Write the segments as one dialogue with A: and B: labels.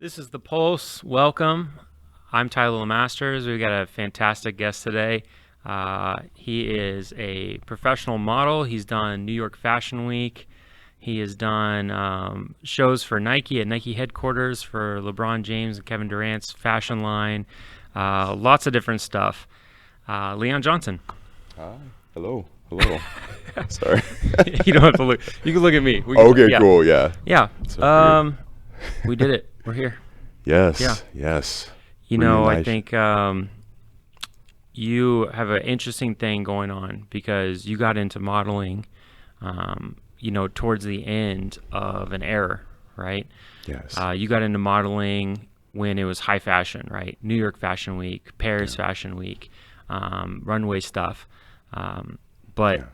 A: This is The Pulse. Welcome. I'm Tyler Lemasters. We've got a fantastic guest today. He is a professional model. He's done New York Fashion Week. He has done shows for Nike at Nike headquarters for LeBron James and Kevin Durant's fashion line. Lots of different stuff. Leon Johnson.
B: Hi. Hello. Hello. Sorry.
A: You don't have to look. You can look at me.
B: Okay, cool. Yeah.
A: Yeah.
B: So
A: We did it. We're here.
B: Yes.
A: Yeah.
B: Yes.
A: You know, I
B: Reunition.
A: think you have an interesting thing going on because you got into modeling, towards the end of an era, right?
B: Yes.
A: You got into modeling when it was high fashion, right? New York Fashion Week, Paris Fashion Week, runway stuff. But
B: Yeah.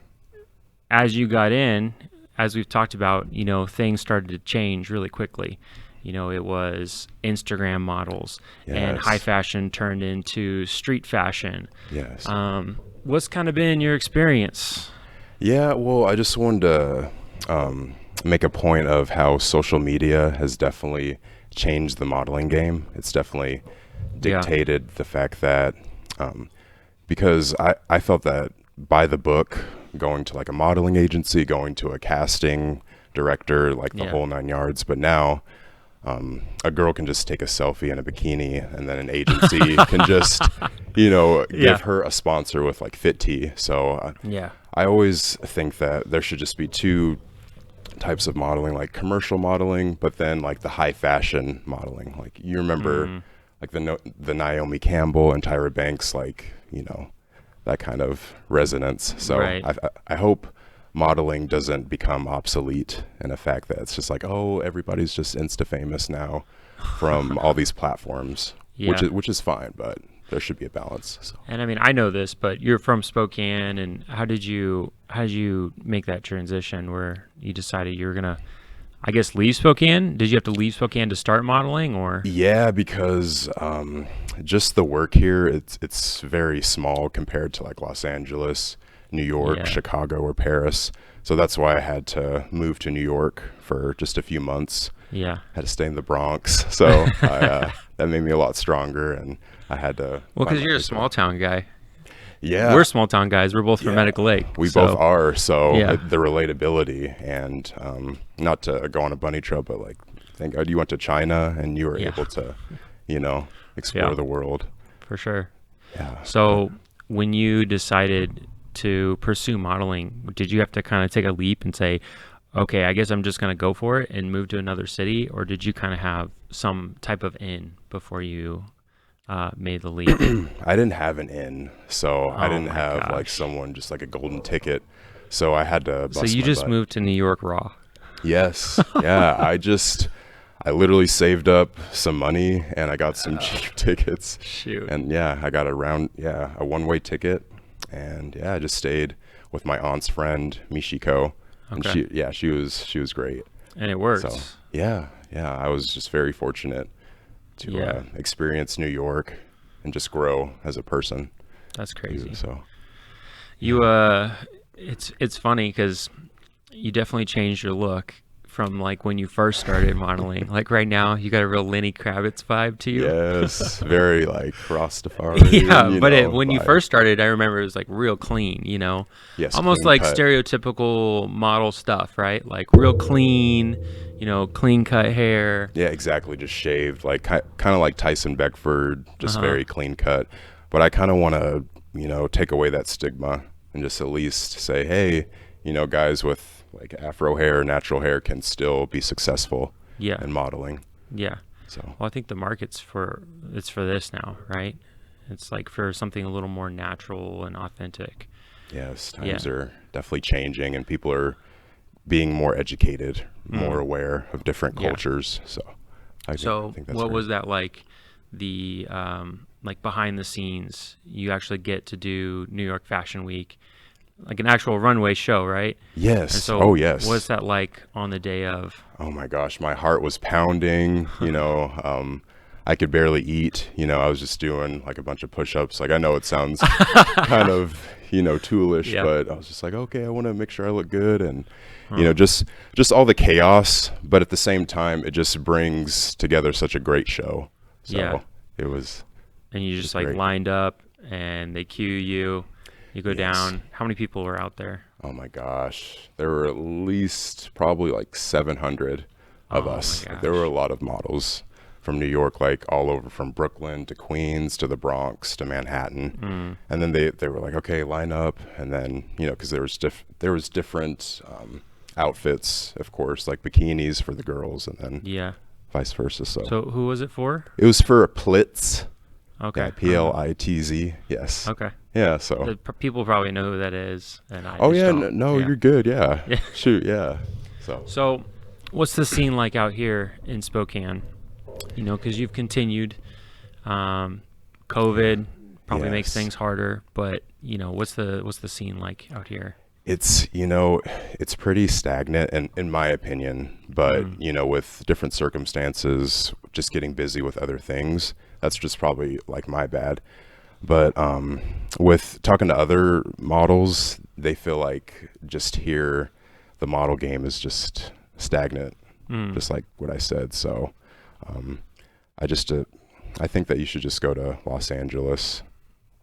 A: as you got in, as we've talked about, things started to change really quickly. It was Instagram models and
B: Yes.
A: high fashion turned into street fashion.
B: Yes.
A: What's kind of been your experience?
B: Yeah. Well, I just wanted to make a point of how social media has definitely changed the modeling game. It's definitely dictated the fact that because I felt that by the book, going to like a modeling agency, going to a casting director, like the
A: Yeah.
B: whole nine yards. But now a girl can just take a selfie in a bikini, and then an agency can just,
A: Yeah.
B: give her a sponsor with like Fit Tee. So
A: Yeah.
B: I always think that there should just be two types of modeling, like commercial modeling, but then like the high fashion modeling. Like you remember like the Naomi Campbell and Tyra Banks, like, that kind of resonance. So
A: Right.
B: I hope modeling doesn't become obsolete in the fact that it's just like, oh, everybody's just Insta famous now from all these platforms,
A: Yeah.
B: which is fine, but there should be a balance. So.
A: And I mean, I know this, but you're from Spokane, and how did you make that transition where you decided you were gonna, I guess, leave Spokane? Did you have to leave Spokane to start modeling, or?
B: Yeah, because just the work here, it's very small compared to like Los Angeles, New York,
A: Yeah.
B: Chicago, or Paris. So that's why I had to move to New York for just a few months.
A: Yeah.
B: Had to stay in the Bronx, so that made me a lot stronger, and I had to.
A: Well,
B: find
A: because
B: my
A: you're a
B: way
A: small town guy.
B: Yeah,
A: We're small town guys. We're both from
B: yeah,
A: Medical Lake.
B: we
A: so-
B: both are. So
A: Yeah.
B: the relatability, and not to go on a bunny trail, but like, thank God you went to China and you were
A: Yeah.
B: able to, explore
A: Yeah.
B: the world.
A: For sure.
B: Yeah.
A: So when you decided to pursue modeling, did you have to kind of take a leap and say, okay, I guess I'm just going to go for it and move to another city? Or did you kind of have some type of in before you made the leap?
B: I didn't have an in, so I
A: Oh
B: didn't
A: my
B: have like
A: gosh.
B: someone just like a golden ticket. So I had to
A: So
B: bust
A: you
B: my
A: just
B: butt.
A: moved to New York raw.
B: Yes. Yeah. I literally saved up some money and I got some cheap tickets.
A: Shoot.
B: And yeah, I got a one-way ticket. And yeah, I just stayed with my aunt's friend, Michiko. And
A: Okay.
B: she was great.
A: And it worked.
B: So yeah, I was just very fortunate to
A: Yeah.
B: experience New York and just grow as a person.
A: That's
B: too.
A: crazy.
B: So
A: You it's funny because you definitely changed your look from like when you first started modeling. Like right now, you got a real Lenny Kravitz vibe to you.
B: yes, very like Rastafari.
A: Yeah, but when you
B: vibe.
A: first started, I remember it was like real clean,
B: Yes,
A: almost
B: clean
A: like
B: cut.
A: stereotypical model stuff, right? Like real clean, clean cut hair.
B: Yeah, exactly. Just shaved, like kind of like Tyson Beckford, just
A: Uh-huh.
B: very clean cut. But I kind of want to, take away that stigma and just at least say, hey, guys with like afro hair, natural hair can still be successful
A: Yeah,
B: in modeling.
A: yeah.
B: So
A: Well, I think the market's for this now, right? It's like for something a little more natural and authentic.
B: yes,
A: Yeah.
B: times are definitely changing, and people are being more educated, more aware of different
A: Yeah.
B: cultures. So I
A: So,
B: think that's
A: what
B: great.
A: was that like? The like behind the scenes, you actually get to do New York Fashion Week, like an actual runway show, right?
B: Yes.
A: And so,
B: Oh, yes.
A: what's that like on the day of?
B: Oh my gosh, my heart was pounding. I could barely eat. I was just doing like a bunch of push-ups. Like I know it sounds kind of, toolish,
A: Yeah.
B: but I was just like, okay, I want to make sure I look good, and
A: Huh.
B: just all the chaos, but at the same time, it just brings together such a great show.
A: Yeah.
B: So it was
A: And you just like
B: great.
A: lined up and they cue you. You go
B: Yes.
A: down. How many people were out there?
B: Oh my gosh. There were at least probably like 700 of
A: Oh
B: us.
A: my
B: Like, there were a
A: gosh.
B: lot of models from New York, like all over from Brooklyn to Queens to the Bronx to Manhattan.
A: Mm.
B: And then they were like, okay, line up. And then, because there was different outfits, of course, like bikinis for the girls and then
A: Yeah.
B: vice versa. So
A: So who was it for?
B: it was for a Plitz.
A: Okay.
B: Yeah, Plitz. Yes.
A: Okay.
B: Yeah. So.
A: People probably know who that is, and I
B: Oh
A: just
B: yeah.
A: don't.
B: No,
A: Yeah.
B: you're good. Yeah.
A: Yeah.
B: Shoot. Yeah. So.
A: So, what's the scene like out here in Spokane? Because you've continued. COVID probably makes
B: Yes.
A: things harder, but what's the scene like out here?
B: It's pretty stagnant in my opinion, but with different circumstances, just getting busy with other things, that's just probably like my bad. But with talking to other models, they feel like just here the model game is just stagnant,
A: Mm.
B: just like what I said. So um, I think that you should just go to Los Angeles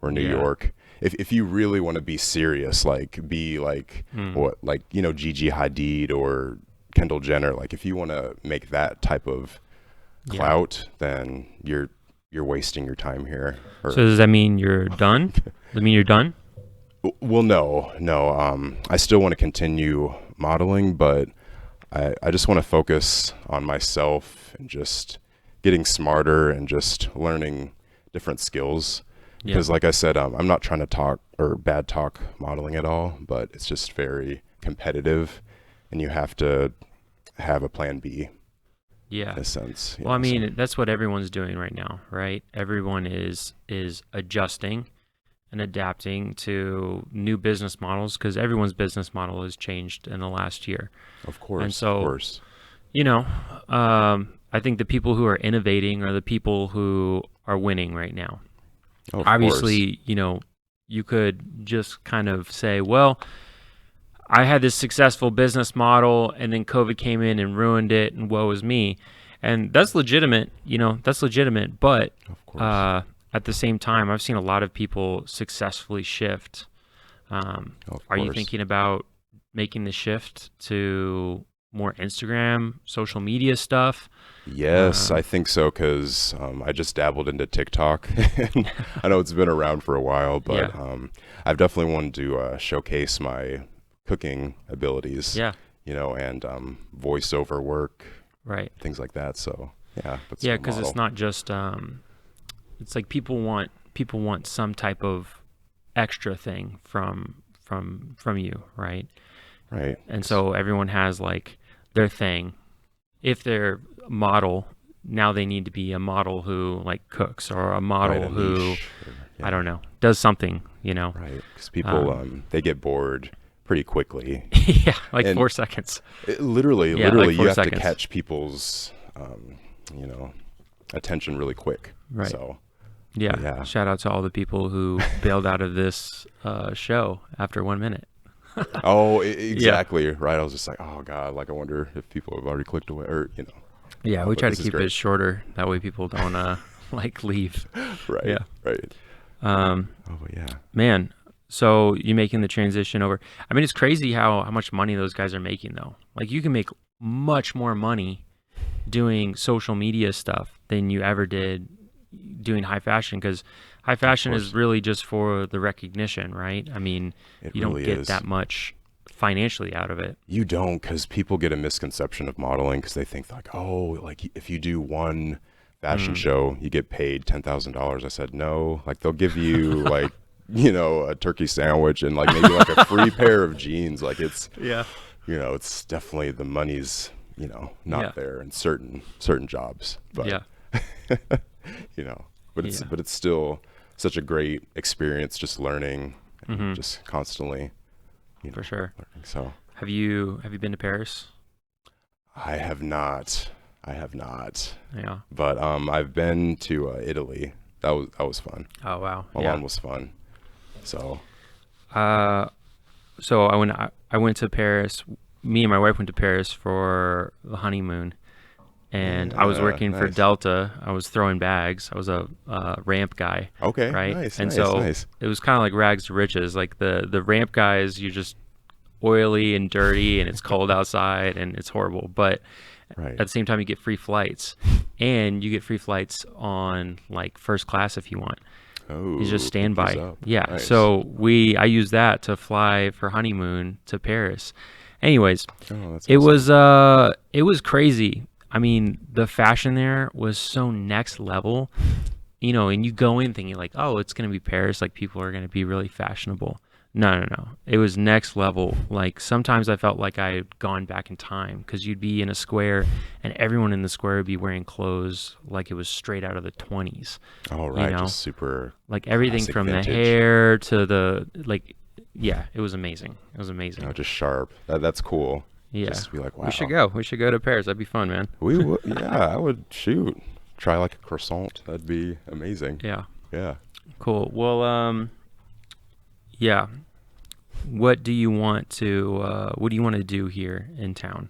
B: or New
A: Yeah.
B: York. If you really want to be serious, like be like Gigi Hadid or Kendall Jenner, like if you want to make that type of
A: Yeah.
B: clout, then you're wasting your time here. Or,
A: So does that mean you're done? Does that mean you're done?
B: well, no. I still want to continue modeling, but I just want to focus on myself and just getting smarter and just learning different skills.
A: Yeah.
B: Because like I said, I'm not trying to talk or bad talk modeling at all, but it's just very competitive and you have to have a plan B
A: Yeah.
B: in a sense.
A: Well, I mean, that's what everyone's doing right now, right? Everyone is adjusting and adapting to new business models because everyone's business model has changed in the last year.
B: of course,
A: and so-
B: of course.
A: I think the people who are innovating are the people who are winning right now.
B: Oh, of
A: Obviously, you could just kind of say, well, I had this successful business model and then COVID came in and ruined it and woe is me. And that's legitimate, but
B: Of course.
A: at the same time, I've seen a lot of people successfully shift.
B: Of
A: Are you
B: course.
A: thinking about making the shift to more Instagram, social media stuff?
B: Yes, I think so because I just dabbled into TikTok. And I know it's been around for a while, but
A: Yeah.
B: I've definitely wanted to showcase my cooking abilities,
A: Yeah,
B: and voiceover work,
A: right.
B: things like that. So yeah, that's
A: Yeah,
B: my
A: because it's
B: model.
A: not just it's like people want some type of extra thing from you, right?
B: Right.
A: And so everyone has like their thing. If they're a model, now they need to be a model who like cooks or a model
B: Right, a
A: who
B: niche, or-
A: I don't know, does something,
B: Right, because people they get bored pretty quickly.
A: yeah, like
B: And-
A: 4 seconds.
B: Literally,
A: Yeah, like 4
B: you have
A: seconds.
B: to catch people's attention really quick.
A: Right.
B: So
A: Yeah.
B: yeah.
A: Shout out to all the people who bailed out of this show after 1 minute.
B: Exactly right. I was just like, oh god, like I wonder if people have already clicked away, or
A: Yeah, we
B: but
A: try to
B: this is
A: keep
B: great.
A: it shorter. That way people don't like leave.
B: right,
A: Yeah.
B: right.
A: Um,
B: Oh, but yeah,
A: man, so you making the transition over. I mean, it's crazy how much money those guys are making though. Like you can make much more money doing social media stuff than you ever did doing high fashion because high fashion is
B: course.
A: really just for the recognition, right? I mean,
B: it
A: you don't
B: really
A: get
B: is.
A: that much financially out of it.
B: You don't, because people get a misconception of modeling because they think like, oh, like if you do one fashion show, you get paid $10,000. I said no, like they'll give you like a turkey sandwich and like maybe like a free pair of jeans. Like it's
A: Yeah.
B: it's definitely the money's not
A: Yeah.
B: there in certain jobs. But
A: Yeah.
B: but
A: Yeah.
B: it's still such a great experience just learning and
A: Mhm.
B: just constantly
A: For sure.
B: learning. So
A: Have you been to Paris?
B: I have not. I have not.
A: Yeah.
B: But I've been to Italy. That was fun.
A: Oh wow.
B: Milan was fun. So.
A: So I went to Paris. Me and my wife went to Paris for the honeymoon, and I was working for
B: nice.
A: Delta. I was throwing bags. I was a ramp guy.
B: Okay.
A: Right.
B: Nice.
A: And
B: nice,
A: so
B: nice.
A: it was kind of like rags to riches. Like the ramp guys, you're just oily and dirty, and it's cold outside, and it's horrible. But
B: Right.
A: at the same time, you get free flights, and you get free flights on like first class if you want.
B: Oh,
A: You just standby.
B: hook these up.
A: Yeah.
B: Nice.
A: So I used that to fly for honeymoon to Paris. Anyways,
B: Oh, that's
A: it
B: awesome.
A: was crazy. I mean, the fashion there was so next level, and you go in thinking like, oh, it's going to be Paris. Like people are going to be really fashionable. No. It was next level. Like sometimes I felt like I had gone back in time because you'd be in a square and everyone in the square would be wearing clothes like it was straight out of the 20s.
B: All right.
A: know,
B: Just super.
A: Like everything
B: Classic
A: from
B: vintage.
A: the hair to the yeah, it was amazing. It was amazing.
B: Just sharp. That's cool.
A: Yeah.
B: Just to be like, wow.
A: We should go. We should go to Paris. That'd be fun, man.
B: We would. Yeah, I would shoot. Try like a croissant. That'd be amazing.
A: Yeah.
B: Yeah.
A: Cool. Well, yeah. What do you want to do here in town?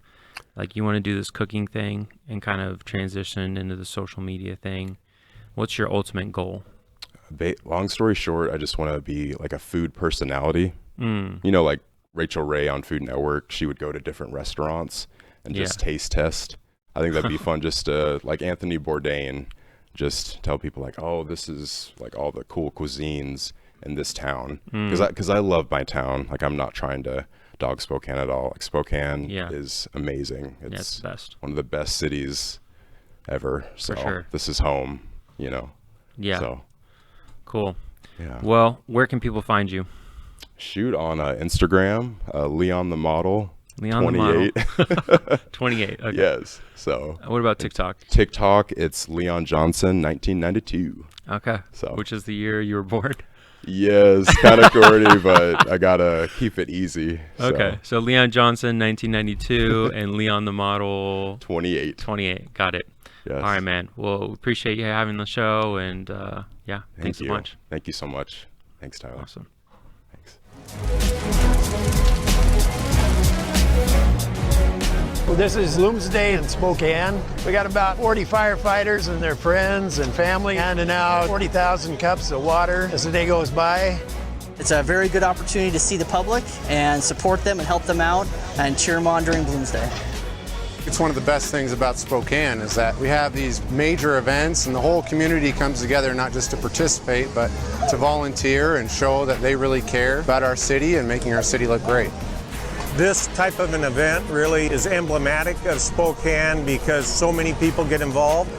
A: Like you want to do this cooking thing and kind of transition into the social media thing. What's your ultimate goal?
B: Long story short, I just want to be like a food personality.
A: Mm.
B: Like Rachel Ray on Food Network, she would go to different restaurants and just taste test. I think that'd be fun just to, like Anthony Bourdain, just tell people like, oh, this is like all the cool cuisines in this town. Because I love my town. Like I'm not trying to dog Spokane at all. Like Spokane is amazing.
A: It's the best.
B: One of the best cities ever. So
A: sure.
B: This is home,
A: Yeah.
B: So,
A: Cool.
B: yeah.
A: Well, where can people find you?
B: Shoot on Instagram, Leon the Model.
A: Leon
B: 28.
A: the Model. 28. Okay.
B: Yes. So
A: What about TikTok?
B: TikTok, it's Leon Johnson 1992.
A: Okay.
B: So
A: Which is the year you were born?
B: yes, kind of corny, but I gotta keep it easy. So,
A: Okay. So Leon Johnson, 1992, and Leon the Model,
B: 28.
A: 28. Got it.
B: Yes.
A: All right, man. Well, we appreciate you having the show, and yeah, thanks
B: Thank you.
A: so much.
B: Thank you so much. Thanks, Tyler.
A: Awesome.
B: Thanks.
C: This is Bloomsday in Spokane. We got about 40 firefighters and their friends and family handing out 40,000 cups of water as the day goes by.
D: It's a very good opportunity to see the public and support them and help them out and cheer them on during Bloomsday.
E: It's one of the best things about Spokane is that we have these major events and the whole community comes together not just to participate, but to volunteer and show that they really care about our city and making our city look great.
F: This type of an event really is emblematic of Spokane because so many people get involved.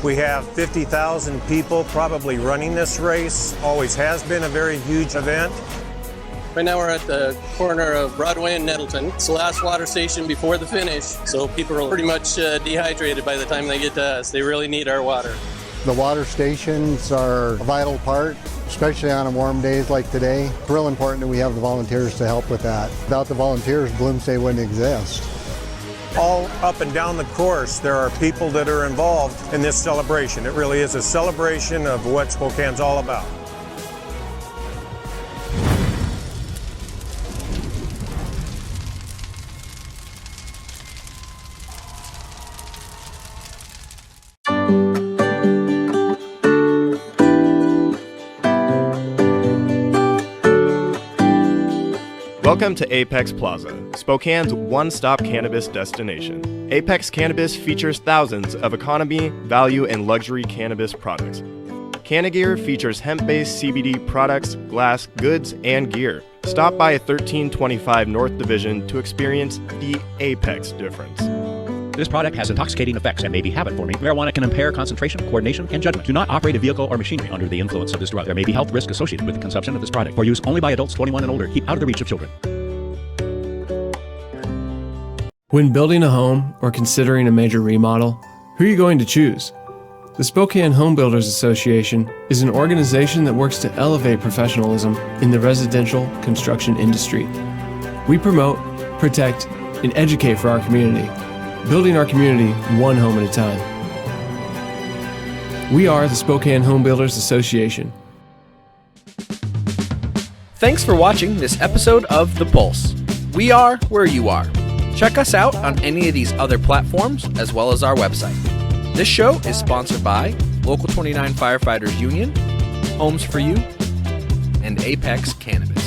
F: We have 50,000 people probably running this race. Always has been a very huge event.
G: Right now we're at the corner of Broadway and Nettleton. It's the last water station before the finish, so people are pretty much dehydrated by the time they get to us. They really need our water.
H: The water stations are a vital part, especially on warm days like today. It's real important that we have the volunteers to help with that. Without the volunteers, Bloomsday wouldn't exist.
F: All up and down the course, there are people that are involved in this celebration. It really is a celebration of what Spokane's all about.
I: Welcome to Apex Plaza, Spokane's one-stop cannabis destination. Apex Cannabis features thousands of economy, value, and luxury cannabis products. Cannagear features hemp-based CBD products, glass, goods, and gear. Stop by 1325 North Division to experience the Apex difference.
J: This product has intoxicating effects and may be habit-forming. Marijuana can impair concentration, coordination, and judgment. Do not operate a vehicle or machinery under the influence of this drug. There may be health risk associated with the consumption of this product. For use only by adults 21 and older. Keep out of the reach of children.
K: When building a home or considering a major remodel, who are you going to choose? The Spokane Home Builders Association is an organization that works to elevate professionalism in the residential construction industry. We promote, protect, and educate for our community. building our community one home at a time. We are the Spokane Home Builders Association.
L: Thanks for watching this episode of The Pulse. We are where you are. Check us out on any of these other platforms as well as our website. This show is sponsored by Local 29 Firefighters Union, Homes for You, and Apex Cannabis.